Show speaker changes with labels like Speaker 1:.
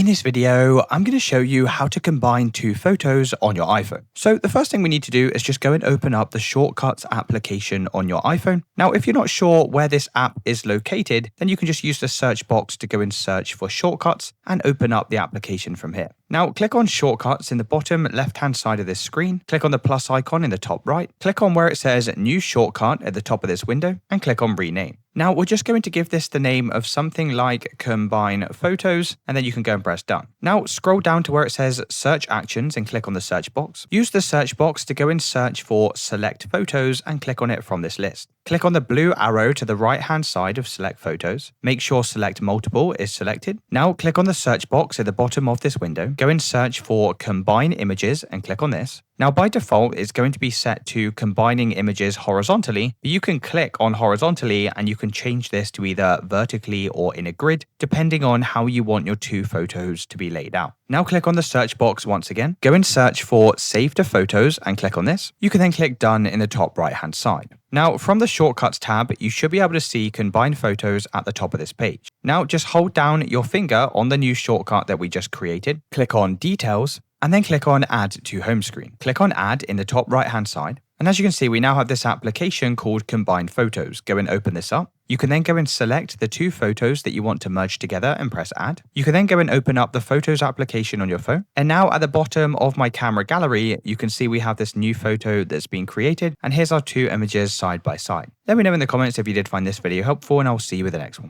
Speaker 1: In this video, I'm going to show you how to combine two photos on your iPhone. So the first thing we need to do is just go and open up the Shortcuts application on your iPhone. Now, if you're not sure where this app is located, then you can just use the search box to go and search for Shortcuts and open up the application from here. Now, click on Shortcuts in the bottom left-hand side of this screen, click on the plus icon in the top right, click on where it says New Shortcut at the top of this window, and click on Rename. Now, we're just going to give this the name of something like Combine Photos, and then you can go and press Done. Now, scroll down to where it says Search Actions and click on the search box. Use the search box to go and search for Select Photos and click on it from this list. Click on the blue arrow to the right-hand side of Select Photos. Make sure Select Multiple is selected. Now, click on the search box at the bottom of this window. Go and search for Combine Images and click on this. Now, by default, it's going to be set to combining images horizontally, but you can click on horizontally and you can change this to either vertically or in a grid, depending on how you want your two photos to be laid out. Now click on the search box once again, go and search for Save to Photos and click on this. You can then click Done in the top right hand side. Now from the Shortcuts tab, you should be able to see Combine Photos at the top of this page. Now just hold down your finger on the new shortcut that we just created, click on Details, and then click on Add to Home Screen. Click on Add in the top right hand side. And as you can see, we now have this application called Combine Photos. Go and open this up. You can then go and select the two photos that you want to merge together and press Add. You can then go and open up the Photos application on your phone. And now at the bottom of my camera gallery, you can see we have this new photo that's been created. And here's our two images side by side. Let me know in the comments if you did find this video helpful, and I'll see you with the next one.